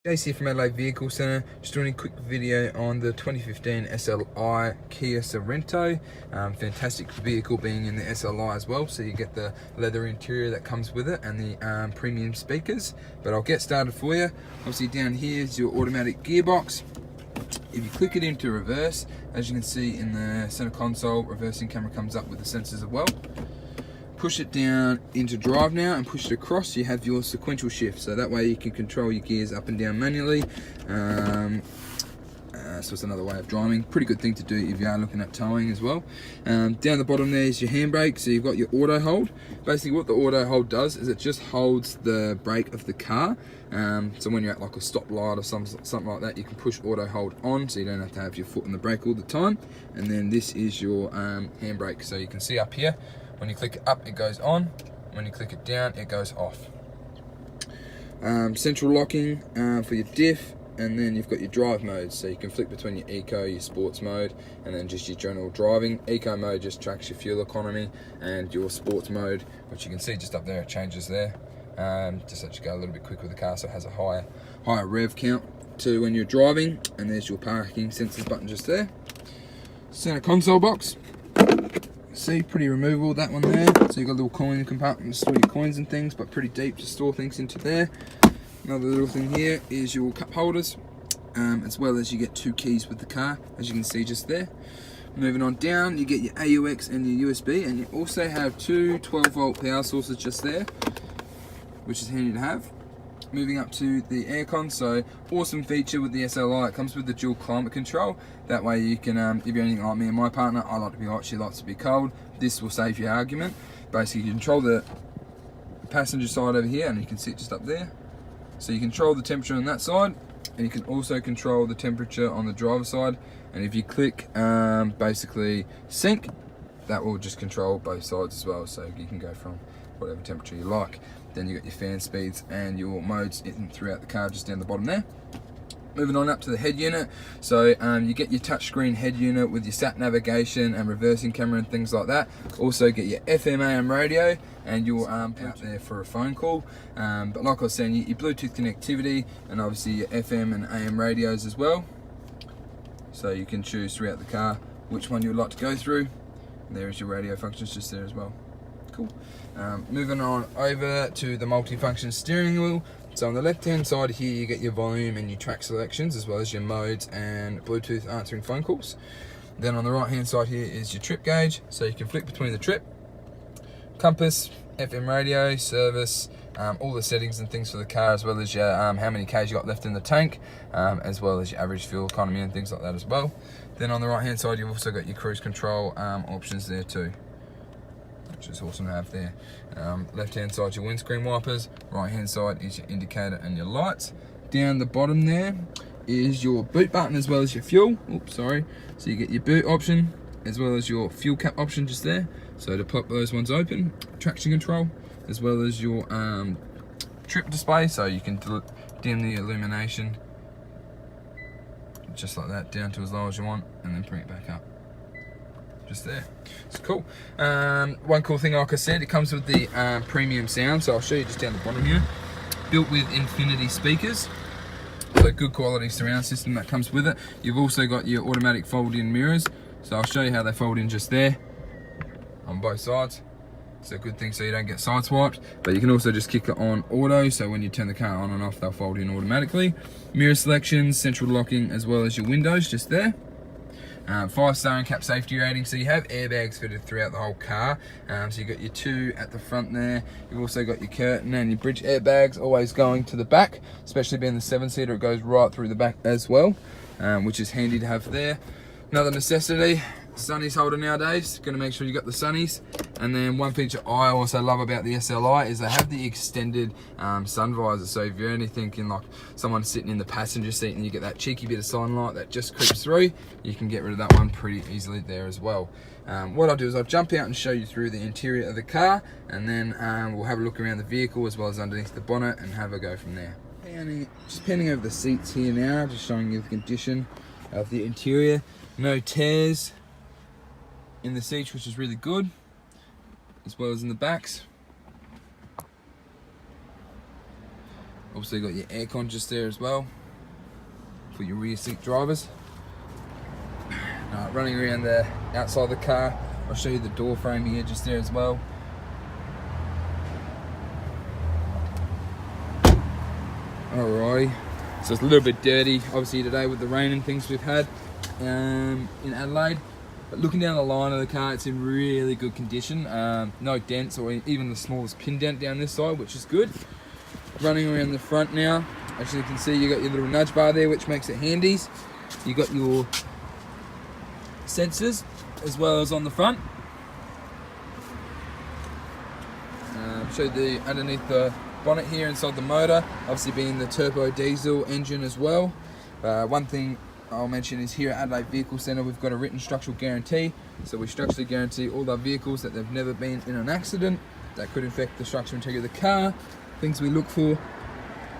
Jace here from Adelaide Vehicle Centre, just doing a quick video on the 2015 SLI Kia Sorento. Fantastic vehicle being in the SLI as well, so you get the leather interior that comes with it and the premium speakers. But I'll get started for you. Obviously down here is your automatic gearbox. If you click it into reverse, as you can see in the center console, reversing camera comes up with the sensors as well. Push it down into drive now and push it across, you have your sequential shift, so that way you can control your gears up and down manually. So it's another way of driving. Pretty good thing to do if you are looking at towing as well. Down the bottom there is your handbrake, so you've got your auto hold. Basically what the auto hold does is it just holds the brake of the car. So when you're at like a stoplight or something like that, you can push auto hold on, so you don't have to have your foot on the brake all the time. And then this is your handbrake, so you can see up here, when you click it up, it goes on. When you click it down, it goes off. Central locking for your diff, and then you've got your drive modes, so you can flick between your eco, your sports mode, and then just your general driving. Eco mode just tracks your fuel economy, and your sports mode, which you can see just up there, it changes there. Just lets you go a little bit quicker with the car, so it has a higher rev count to when you're driving. And there's your parking sensors button just there. Center console box. See, pretty removable, that one there. So you've got a little coin compartment to store your coins and things, but pretty deep to store things into there. Another little thing here is your cup holders, as well as you get 2 keys with the car, as you can see just there. Moving on down, you get your AUX and your USB, and you also have 2 12-volt power sources just there, which is handy to have. Moving up to the aircon, so awesome feature with the SLI, it comes with the dual climate control. That way you can, if you're anything like me and my partner, I like to be hot, she likes to be cold, this will save you argument. Basically you control the passenger side over here, and you can see it just up there. So you control the temperature on that side, and you can also control the temperature on the driver's side. And if you click basically sync, that will just control both sides as well, so you can go from whatever temperature you like. Then you got your fan speeds and your modes in throughout the car just down the bottom there. Moving on up to the head unit, so you get your touchscreen head unit with your sat navigation and reversing camera and things like that. Also get your FM AM radio and your out there for a phone call. But like I was saying, your Bluetooth connectivity, and obviously your FM and AM radios as well. So you can choose throughout the car which one you would like to go through. And there is your radio functions just there as well. Cool. Moving on over to the multi-function steering wheel. So on the left hand side here you get your volume and your track selections, as well as your modes and Bluetooth answering phone calls. Then on the right hand side here is your trip gauge, so you can flick between the trip, compass, FM radio, service, all the settings and things for the car, as well as your how many Ks you got left in the tank, as well as your average fuel economy and things like that as well. Then on the right hand side you've also got your cruise control options there too, which is awesome to have there. Left hand side your windscreen wipers, right hand side is your indicator and your lights. Down the bottom there is your boot button as well as your fuel. Oops, sorry. So you get your boot option as well as your fuel cap option just there. So to pop those ones open, traction control, as well as your trip display, so you can dim the illumination just like that down to as low as you want, and then bring it back up. Just there. It's cool. One cool thing, like I said, it comes with the premium sound, so I'll show you just down the bottom here. Built with infinity speakers, so good quality surround system that comes with it. You've also got your automatic fold-in mirrors, so I'll show you how they fold in just there on both sides. It's a good thing so you don't get sideswiped, but you can also just kick it on auto, so when you turn the car on and off they'll fold in automatically. Mirror selections, central locking, as well as your windows just there. 5-star NCAP safety rating, so you have airbags fitted throughout the whole car. So you've got your 2 at the front there. You've also got your curtain and your bridge airbags always going to the back, especially being the 7-seater, it goes right through the back as well, which is handy to have there. Another necessity, sunnies holder nowadays, gonna make sure you got the sunnies. And then one feature I also love about the SLI is they have the extended sun visor, so if you're only thinking like someone sitting in the passenger seat and you get that cheeky bit of sunlight that just creeps through, you can get rid of that one pretty easily there as well. What I'll do is I'll jump out and show you through the interior of the car, and then we'll have a look around the vehicle as well as underneath the bonnet and have a go from there. Just panning over the seats here now, just showing you the condition of the interior. No tears in the seats, which is really good, as well as in the backs. Obviously got your aircon just there as well for your rear seat drivers. Running around the outside of the car, I'll show you the door frame here just there as well. Alrighty, so it's a little bit dirty obviously today with the rain and things we've had in Adelaide, but looking down the line of the car, it's in really good condition. No dents or even the smallest pin dent down this side, which is good. Running around the front now, as you can see, you got your little nudge bar there, which makes it handy. You got your sensors as well as on the front. Show the underneath the bonnet here inside the motor, obviously being the turbo diesel engine as well. One thing I'll mention is here at Adelaide Vehicle Centre, we've got a written structural guarantee. So we structurally guarantee all our vehicles that they've never been in an accident that could affect the structural integrity of the car. Things we look for: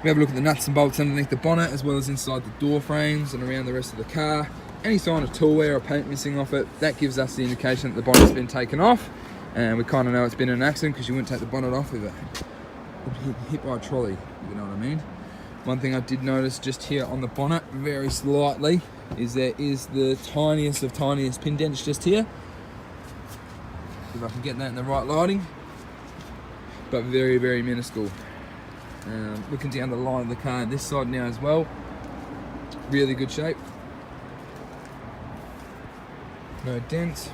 we have a look at the nuts and bolts underneath the bonnet, as well as inside the door frames and around the rest of the car. Any sign of tool wear or paint missing off it, that gives us the indication that the bonnet's been taken off, and we kind of know it's been an accident because you wouldn't take the bonnet off if it hit by a trolley, if you know what I mean. One thing I did notice just here on the bonnet, very slightly, is there is the tiniest of tiniest pin dents just here. If I can get that in the right lighting, but very, very minuscule. Looking down the line of the car this side now as well, really good shape. No dents.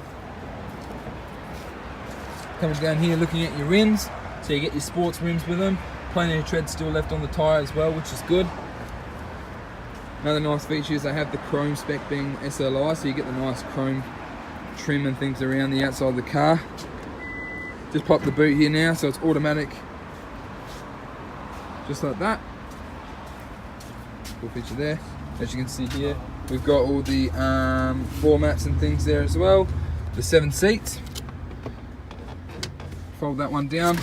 Coming down here, looking at your rims, so you get your sports rims with them. Plenty of tread still left on the tyre as well, which is good. Another nice feature is they have the chrome spec being SLI, so you get the nice chrome trim and things around the outside of the car. Just pop the boot here now, so it's automatic, just like that. Cool feature there. As you can see here, we've got all the floor mats and things there as well. The 7 seats. Fold that one down.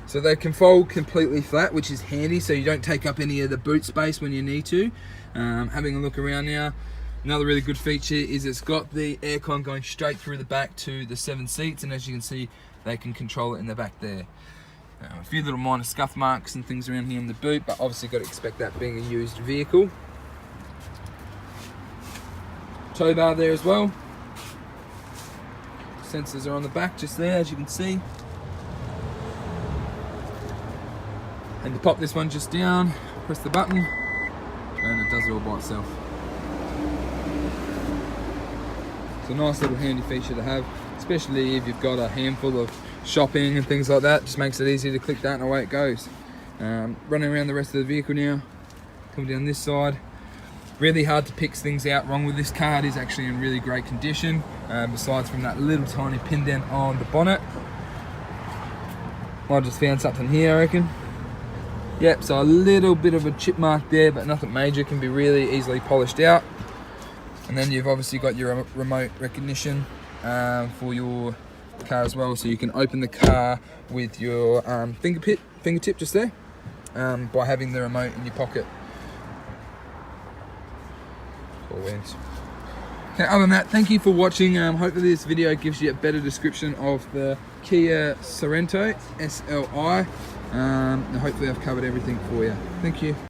So they can fold completely flat, which is handy, so you don't take up any of the boot space when you need to. Having a look around now, another really good feature is it's got the aircon going straight through the back to the 7 seats, and as you can see, they can control it in the back there. A few little minor scuff marks and things around here in the boot, but obviously got to expect that being a used vehicle. Tow bar there as well. Sensors are on the back just there, as you can see. And to pop this one just down, press the button, and it does it all by itself. It's a nice little handy feature to have, especially if you've got a handful of shopping and things like that. Just makes it easy to click that and away it goes. Running around the rest of the vehicle now, coming down this side. Really hard to pick things out wrong with this car. It is actually in really great condition, besides from that little tiny pin dent on the bonnet. I just found something here, I reckon. Yep, so a little bit of a chip mark there, but nothing major, can be really easily polished out. And then you've obviously got your remote recognition for your car as well, so you can open the car with your fingertip just there, by having the remote in your pocket. Okay, other than that, thank you for watching. Hopefully this video gives you a better description of the Kia Sorento SLI. Hopefully I've covered everything for you. Thank you.